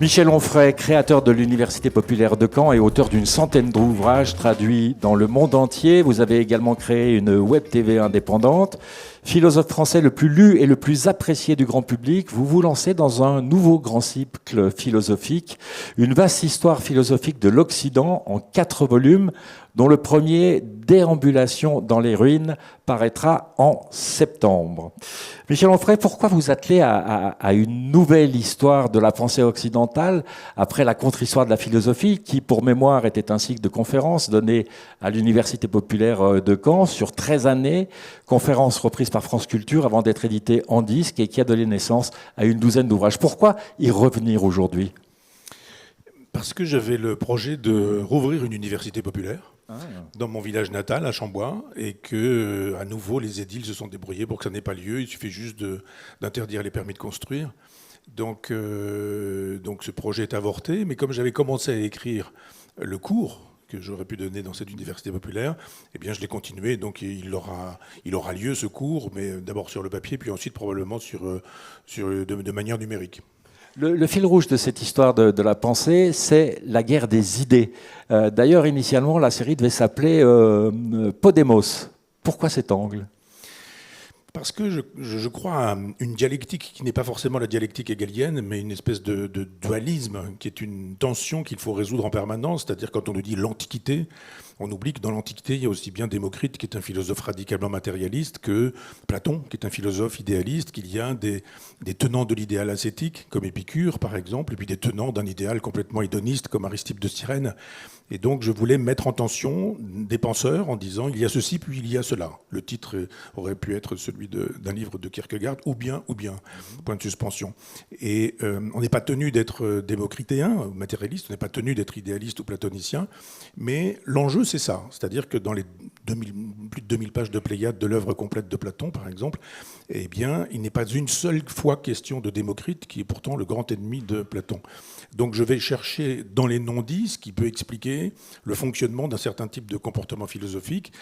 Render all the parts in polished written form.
Michel Onfray, créateur de l'Université populaire de Caen et auteur d'une centaine d'ouvrages traduits dans le monde entier. Vous avez également créé une web TV indépendante. Philosophe français le plus lu et le plus apprécié du grand public, vous vous lancez dans un nouveau grand cycle philosophique, une vaste histoire philosophique de l'Occident en 4 volumes, dont le premier, Déambulation dans les ruines, paraîtra en septembre. Michel Onfray, pourquoi vous attelez à une nouvelle histoire de la pensée occidentale après la contre-histoire de la philosophie, qui, pour mémoire, était un cycle de conférences donné à l'Université populaire de Caen sur 13 années, conférences reprises par France Culture avant d'être éditées en disque et qui a donné naissance à une douzaine d'ouvrages. Pourquoi y revenir aujourd'hui ? Parce que j'avais le projet de rouvrir une université populaire dans mon village natal, à Chambois, et que, à nouveau, les édiles se sont débrouillés pour que ça n'ait pas lieu. Il suffit juste d'interdire les permis de construire. Donc ce projet est avorté. Mais comme j'avais commencé à écrire le cours que j'aurais pu donner dans cette université populaire, eh bien, je l'ai continué. Donc il aura lieu, ce cours, mais d'abord sur le papier, puis ensuite probablement de manière numérique. Le fil rouge de cette histoire de la pensée, c'est la guerre des idées. D'ailleurs, initialement, la série devait s'appeler Podemos. Pourquoi cet angle ? Parce que je crois à une dialectique qui n'est pas forcément la dialectique hegelienne, mais une espèce de dualisme qui est une tension qu'il faut résoudre en permanence. C'est-à-dire quand on nous dit l'Antiquité, on oublie que dans l'Antiquité, il y a aussi bien Démocrite, qui est un philosophe radicalement matérialiste, que Platon, qui est un philosophe idéaliste, qu'il y a des tenants de l'idéal ascétique, comme Épicure, par exemple, et puis des tenants d'un idéal complètement hédoniste, comme Aristippe de Cyrène. Et donc, je voulais mettre en tension des penseurs en disant il y a ceci, puis il y a cela. Le titre aurait pu être celui d'un livre de Kierkegaard, ou bien, point de suspension. Et on n'est pas tenu d'être démocritéen, matérialiste, on n'est pas tenu d'être idéaliste ou platonicien, mais l'enjeu, c'est ça. C'est-à-dire que dans les plus de 2000 pages de Pléiade de l'œuvre complète de Platon, par exemple, eh bien, il n'est pas une seule fois question de Démocrite, qui est pourtant le grand ennemi de Platon. Donc je vais chercher dans les non-dits ce qui peut expliquer le fonctionnement d'un certain type de comportement philosophique.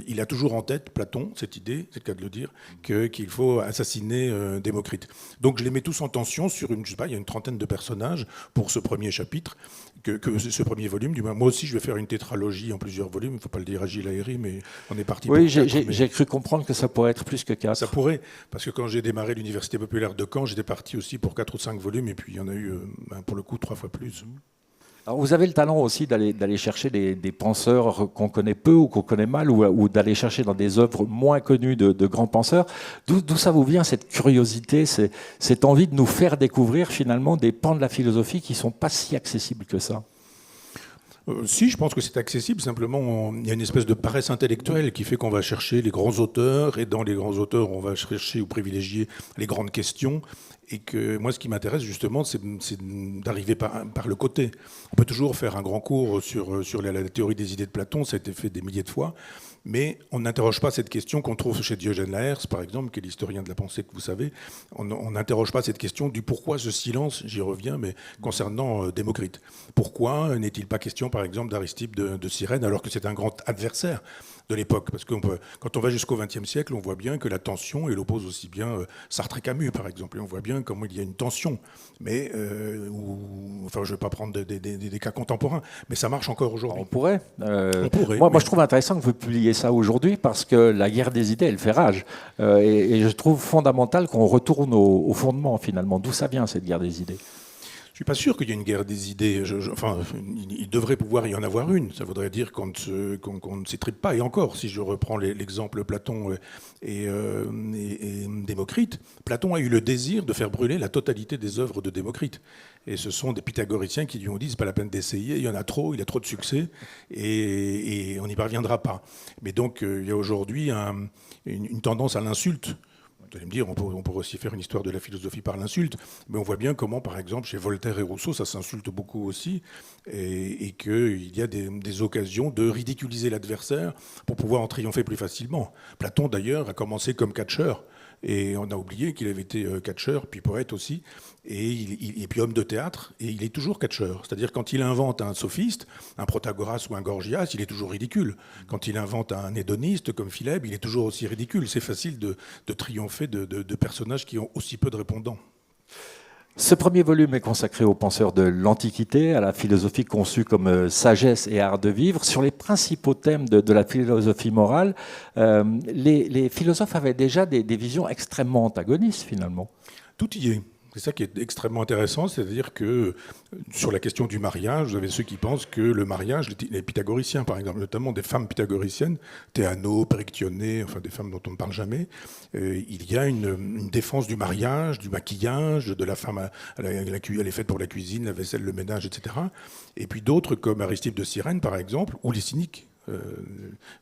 Il a toujours en tête, Platon, cette idée, c'est le cas de le dire, qu'il faut assassiner Démocrite. Donc je les mets tous en tension sur il y a une trentaine de personnages pour ce premier chapitre, ce premier volume. Du moins, moi aussi, je vais faire une tétralogie en plusieurs volumes. Il ne faut pas le dire à Gilles Aéry, mais on est parti pour 4. Oui, j'ai cru comprendre que ça pourrait être plus que 4. Ça pourrait, parce que quand j'ai démarré l'Université populaire de Caen, j'étais parti aussi pour 4 ou 5 volumes, et puis il y en a eu, pour le coup, 3 fois plus. Alors vous avez le talent aussi d'aller chercher des penseurs qu'on connaît peu ou qu'on connaît mal, ou d'aller chercher dans des œuvres moins connues de grands penseurs. D'où ça vous vient, cette curiosité, cette envie de nous faire découvrir finalement des pans de la philosophie qui ne sont pas si accessibles que ça ? Si, je pense que c'est accessible. Simplement, il y a une espèce de paresse intellectuelle qui fait qu'on va chercher les grands auteurs, et dans les grands auteurs, on va chercher ou privilégier les grandes questions. Et que moi, ce qui m'intéresse justement, c'est d'arriver par le côté. On peut toujours faire un grand cours sur la théorie des idées de Platon, ça a été fait des milliers de fois, mais on n'interroge pas cette question qu'on trouve chez Diogène Laërce, par exemple, qui est l'historien de la pensée que vous savez. On n'interroge pas cette question du pourquoi ce silence, j'y reviens, mais concernant Démocrite. Pourquoi n'est-il pas question, par exemple, d'Aristippe de Cyrène, alors que c'est un grand adversaire de l'époque, parce que quand on va jusqu'au XXe siècle, on voit bien que la tension, elle oppose aussi bien Sartre et Camus, par exemple, et on voit bien comment il y a une tension, mais je ne vais pas prendre des cas contemporains, mais ça marche encore aujourd'hui. On pourrait. On pourrait. Moi, je trouve intéressant que vous publiez ça aujourd'hui, parce que la guerre des idées, elle fait rage, et je trouve fondamental qu'on retourne au fondement, finalement. D'où ça vient, cette guerre des idées ? Je ne suis pas sûr qu'il y ait une guerre des idées. Il devrait pouvoir y en avoir une. Ça voudrait dire qu'on ne s'étripe pas. Et encore, si je reprends l'exemple Platon et Démocrite, Platon a eu le désir de faire brûler la totalité des œuvres de Démocrite. Et ce sont des pythagoriciens qui lui ont dit « c'est pas la peine d'essayer, il y en a trop, il a trop de succès, et on n'y parviendra pas ». Mais donc, il y a aujourd'hui une tendance à l'insulte. Vous allez me dire, on pourrait aussi faire une histoire de la philosophie par l'insulte, mais on voit bien comment, par exemple, chez Voltaire et Rousseau, ça s'insulte beaucoup aussi, et qu'il y a des occasions de ridiculiser l'adversaire pour pouvoir en triompher plus facilement. Platon, d'ailleurs, a commencé comme catcheur, Et on a oublié qu'il avait été catcheur, puis poète aussi, et puis homme de théâtre, et il est toujours catcheur. C'est-à-dire quand il invente un sophiste, un Protagoras ou un Gorgias, il est toujours ridicule. Quand il invente un hédoniste comme Phileb, il est toujours aussi ridicule. C'est facile de triompher de personnages qui ont aussi peu de répondants. Ce premier volume est consacré aux penseurs de l'Antiquité, à la philosophie conçue comme sagesse et art de vivre. Sur les principaux thèmes de la philosophie morale, les philosophes avaient déjà des visions extrêmement antagonistes, finalement. Tout y est. C'est ça qui est extrêmement intéressant, c'est-à-dire que sur la question du mariage, vous avez ceux qui pensent que le mariage, les pythagoriciens par exemple, notamment des femmes pythagoriciennes, Théano, Perictionée, enfin des femmes dont on ne parle jamais, il y a une défense du mariage, du maquillage, de la femme, elle est faite pour la cuisine, la vaisselle, le ménage, etc. Et puis d'autres comme Aristippe de Cyrène par exemple, ou les cyniques.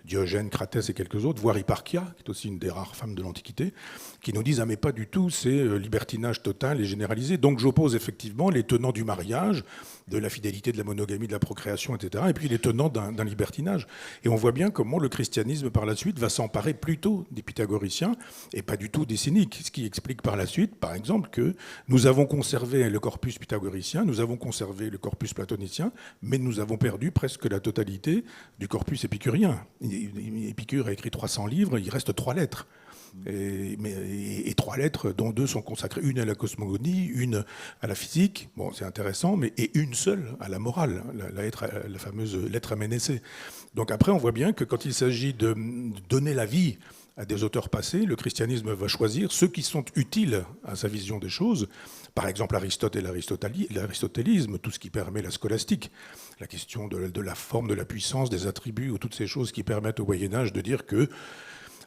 Diogène, Cratès et quelques autres, voire Hipparchia, qui est aussi une des rares femmes de l'Antiquité, qui nous disent ah mais pas du tout, c'est libertinage total et généralisé. Donc j'oppose effectivement les tenants du mariage, de la fidélité, de la monogamie, de la procréation, etc. Et puis les tenants d'un libertinage. Et on voit bien comment le christianisme par la suite va s'emparer plutôt des pythagoriciens et pas du tout des cyniques. Ce qui explique par la suite, par exemple, que nous avons conservé le corpus pythagoricien, nous avons conservé le corpus platonicien, mais nous avons perdu presque la totalité du corpus épicurien. Épicure a écrit 300 livres, il reste 3 lettres. Et 3 lettres, dont 2 sont consacrées, une à la cosmogonie, une à la physique, bon c'est intéressant, et une seule à la morale, la fameuse lettre à Ménécée. Donc après on voit bien que quand il s'agit de donner la vie à des auteurs passés, le christianisme va choisir ceux qui sont utiles à sa vision des choses. Par exemple Aristote et l'aristotélisme, tout ce qui permet la scolastique, la question de la forme, de la puissance, des attributs, ou toutes ces choses qui permettent au Moyen-Âge de dire que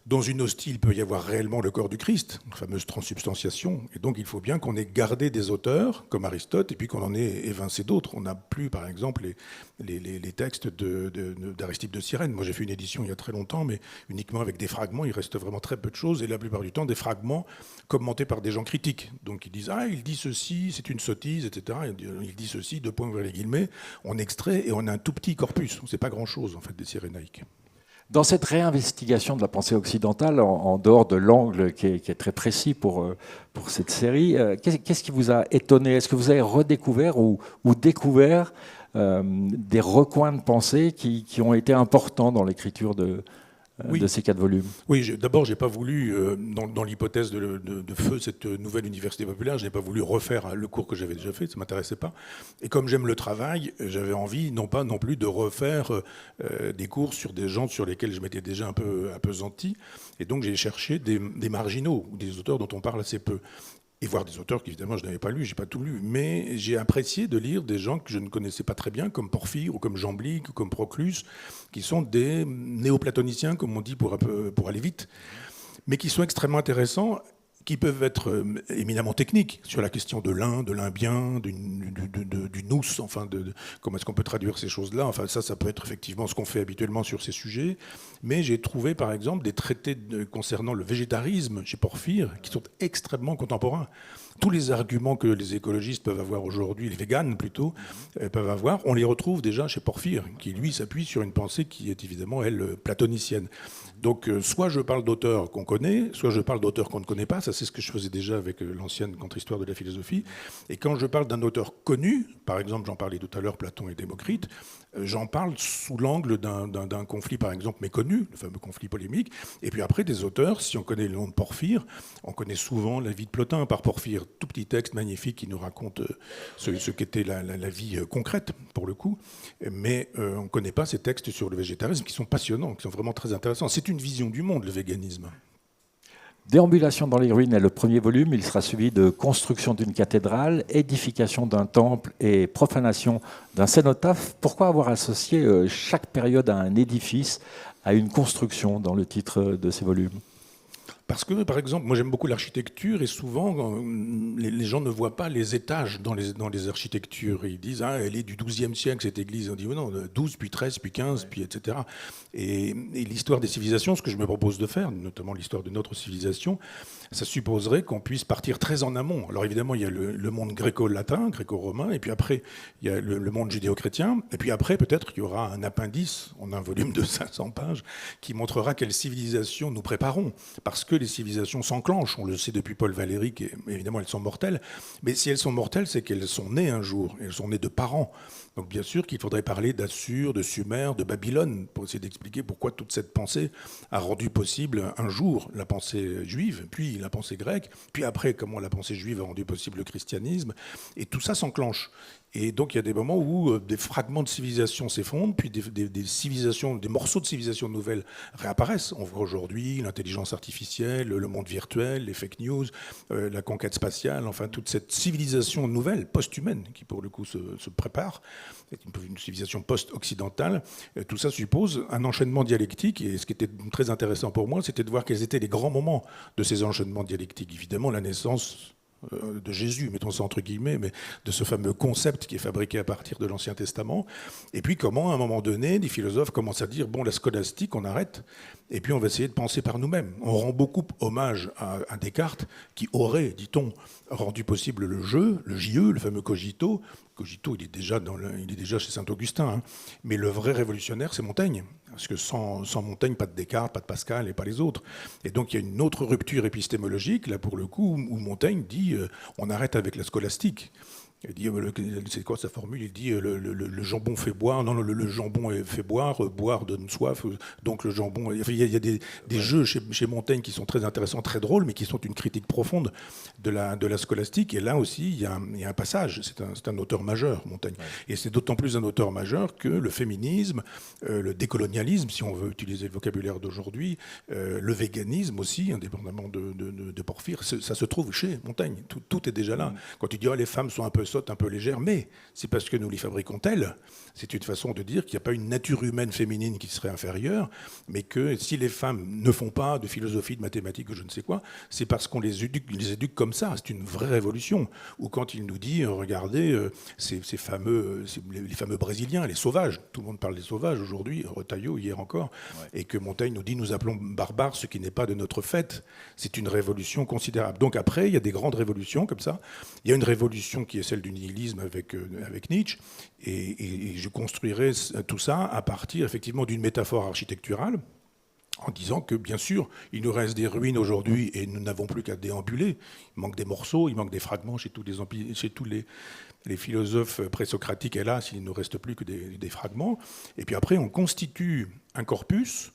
dans une hostie, il peut y avoir réellement le corps du Christ, la fameuse transubstantiation. Et donc, il faut bien qu'on ait gardé des auteurs, comme Aristote, et puis qu'on en ait évincé d'autres. On n'a plus, par exemple, les textes d'Aristippe de Cyrène. Moi, j'ai fait une édition il y a très longtemps, mais uniquement avec des fragments. Il reste vraiment très peu de choses, et la plupart du temps, des fragments commentés par des gens critiques. Donc, ils disent « Ah, il dit ceci, c'est une sottise, etc. » Il dit ceci, 2 points vers les guillemets. On extrait, et on a un tout petit corpus. C'est pas grand-chose, en fait, des cyrénaïques. Dans cette réinvestigation de la pensée occidentale, en dehors de l'angle qui est très précis pour cette série, qu'est-ce qui vous a étonné? Est-ce que vous avez redécouvert ou découvert des recoins de pensée qui ont été importants dans l'écriture de ces 4 volumes? Oui, d'abord, je n'ai pas voulu, dans l'hypothèse de feu cette nouvelle université populaire, je n'ai pas voulu refaire le cours que j'avais déjà fait, ça ne m'intéressait pas. Et comme j'aime le travail, j'avais envie, non plus de refaire des cours sur des gens sur lesquels je m'étais déjà un peu appesanti. Et donc, j'ai cherché des marginaux, ou des auteurs dont on parle assez peu. Et voir des auteurs qu'évidemment je n'avais pas lus, j'ai pas tout lu, mais j'ai apprécié de lire des gens que je ne connaissais pas très bien, comme Porphyre, ou comme Jamblique, ou comme Proclus, qui sont des néoplatoniciens, comme on dit pour aller vite, mais qui sont extrêmement intéressants, qui peuvent être éminemment techniques sur la question de l'un bien, du nous, enfin, comment est-ce qu'on peut traduire ces choses-là. Enfin, ça peut être effectivement ce qu'on fait habituellement sur ces sujets. Mais j'ai trouvé, par exemple, des traités concernant le végétarisme chez Porphyre qui sont extrêmement contemporains. Tous les arguments que les écologistes peuvent avoir aujourd'hui, les véganes plutôt, peuvent avoir, on les retrouve déjà chez Porphyre, qui lui s'appuie sur une pensée qui est évidemment, elle, platonicienne. Donc soit je parle d'auteurs qu'on connaît, soit je parle d'auteurs qu'on ne connaît pas, ça c'est ce que je faisais déjà avec l'ancienne contre-histoire de la philosophie. Et quand je parle d'un auteur connu, par exemple j'en parlais tout à l'heure, Platon et Démocrite, j'en parle sous l'angle d'un conflit par exemple méconnu, le fameux conflit polémique, et puis après des auteurs, si on connaît le nom de Porphyre, on connaît souvent la vie de Plotin par Porphyre, tout petit texte magnifique qui nous raconte ce qu'était la vie concrète pour le coup, mais on ne connaît pas ces textes sur le végétarisme qui sont passionnants, qui sont vraiment très intéressants. C'est une vision du monde, le véganisme. Déambulation dans les ruines est le premier volume. Il sera suivi de construction d'une cathédrale, édification d'un temple et profanation d'un cénotaphe. Pourquoi avoir associé chaque période à un édifice, à une construction dans le titre de ces volumes ? Parce que, par exemple, moi j'aime beaucoup l'architecture et souvent les gens ne voient pas les étages dans les architectures. Ils disent ah, elle est du XIIe siècle cette église. On dit non, 12, puis 13, puis 15, puis etc. Et l'histoire des civilisations, ce que je me propose de faire, notamment l'histoire de notre civilisation, ça supposerait qu'on puisse partir très en amont. Alors évidemment, il y a le monde gréco-latin, gréco-romain, et puis après, il y a le monde judéo-chrétien, et puis après, peut-être qu'il y aura un appendice, on a un volume de 500 pages, qui montrera quelles civilisations nous préparons, parce que les civilisations s'enclenchent, on le sait depuis Paul Valéry, évidemment, elles sont mortelles, mais si elles sont mortelles, c'est qu'elles sont nées un jour, elles sont nées de parents. Donc bien sûr qu'il faudrait parler d'Assur, de Sumer, de Babylone, pour essayer d'expliquer pourquoi toute cette pensée a rendu possible un jour la pensée juive, puis la pensée grecque, puis après comment la pensée juive a rendu possible le christianisme, et tout ça s'enclenche. Et donc il y a des moments où des fragments de civilisation s'effondrent, puis des civilisations, des morceaux de civilisation nouvelles réapparaissent. On voit aujourd'hui l'intelligence artificielle, le monde virtuel, les fake news, la conquête spatiale, enfin toute cette civilisation nouvelle, post-humaine, qui pour le coup se prépare, une civilisation post-occidentale. Tout ça suppose un enchaînement dialectique, et ce qui était très intéressant pour moi, c'était de voir quels étaient les grands moments de ces enchaînements dialectiques. Évidemment, la naissance de Jésus, mettons ça entre guillemets, mais de ce fameux concept qui est fabriqué à partir de l'Ancien Testament. Et puis comment, à un moment donné, des philosophes commencent à dire, bon, la scolastique, on arrête, et puis on va essayer de penser par nous-mêmes. On rend beaucoup hommage à Descartes, qui aurait, dit-on, rendu possible le jeu, le JE, le fameux cogito. Cogito, il est déjà chez Saint-Augustin, hein. Mais le vrai révolutionnaire, c'est Montaigne. Parce que sans Montaigne, pas de Descartes, pas de Pascal et pas les autres. Et donc il y a une autre rupture épistémologique, là pour le coup, où Montaigne dit on arrête avec la scolastique. Il dit, c'est quoi sa formule? Il dit le jambon fait boire, non, le jambon fait boire, boire donne soif, donc le jambon. Il y a des jeux chez Montaigne qui sont très intéressants, très drôles, mais qui sont une critique profonde de la scolastique. Et là aussi, il y a un passage. C'est un auteur majeur, Montaigne. Ouais. Et c'est d'autant plus un auteur majeur que le féminisme, le décolonialisme, si on veut utiliser le vocabulaire d'aujourd'hui, le véganisme aussi, indépendamment de Porphyre, ça se trouve chez Montaigne. Tout est déjà là. Quand tu dis les femmes sont un peu un peu légère, mais c'est parce que nous les fabriquons telles. C'est une façon de dire qu'il n'y a pas une nature humaine féminine qui serait inférieure, mais que si les femmes ne font pas de philosophie, de mathématiques ou je ne sais quoi, c'est parce qu'on les éduque comme ça. C'est une vraie révolution. Ou quand il nous dit, regardez, les fameux Brésiliens, les sauvages, tout le monde parle des sauvages aujourd'hui, Retailleau hier encore, ouais. Et que Montaigne nous dit, nous appelons barbares ce qui n'est pas de notre fait. C'est une révolution considérable. Donc après, il y a des grandes révolutions comme ça. Il y a une révolution qui est celle du nihilisme avec Nietzsche, et je construirai tout ça à partir effectivement d'une métaphore architecturale, en disant que, bien sûr, il nous reste des ruines aujourd'hui et nous n'avons plus qu'à déambuler. Il manque des morceaux, il manque des fragments chez tous les philosophes présocratiques, hélas, il ne nous reste plus que des fragments. Et puis après, on constitue un corpus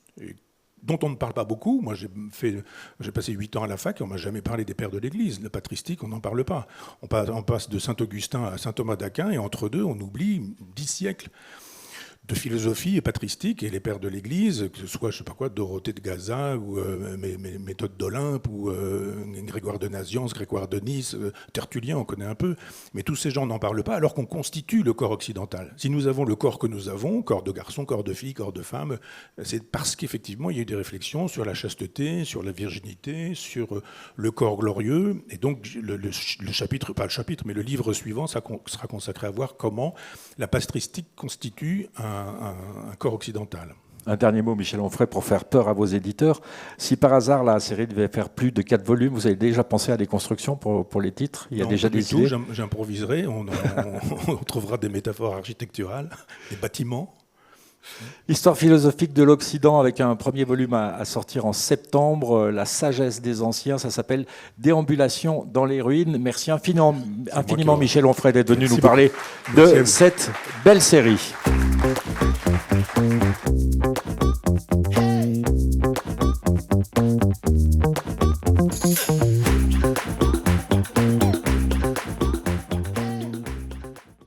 dont on ne parle pas beaucoup. Moi, j'ai passé 8 ans à la fac et on ne m'a jamais parlé des pères de l'Église. La patristique, on n'en parle pas. On passe de Saint-Augustin à saint Thomas d'Aquin et entre deux, on oublie 10 siècles de philosophie et patristique, et les pères de l'Église, que ce soit, je sais pas quoi, Dorothée de Gaza, ou Méthode d'Olympe, ou Grégoire de Nazianze, Grégoire de Nice, Tertullien, on connaît un peu, mais tous ces gens n'en parlent pas, alors qu'on constitue le corps occidental. Si nous avons le corps que nous avons, corps de garçon, corps de fille, corps de femme, c'est parce qu'effectivement, il y a eu des réflexions sur la chasteté, sur la virginité, sur le corps glorieux, et donc le chapitre, pas le chapitre, mais le livre suivant, ça sera consacré à voir comment la patristique constitue un corps occidental. Un dernier mot, Michel Onfray, pour faire peur à vos éditeurs. Si par hasard la série devait faire plus de 4 volumes, vous avez déjà pensé à des constructions pour les titres? Il y a déjà des idées? J'improviserai, on trouvera des métaphores architecturales, des bâtiments. Histoire philosophique de l'Occident, avec un premier volume à sortir en septembre, La sagesse des anciens, ça s'appelle Déambulation dans les ruines. Merci infiniment Michel Onfray d'être venu nous parler de cette belle série.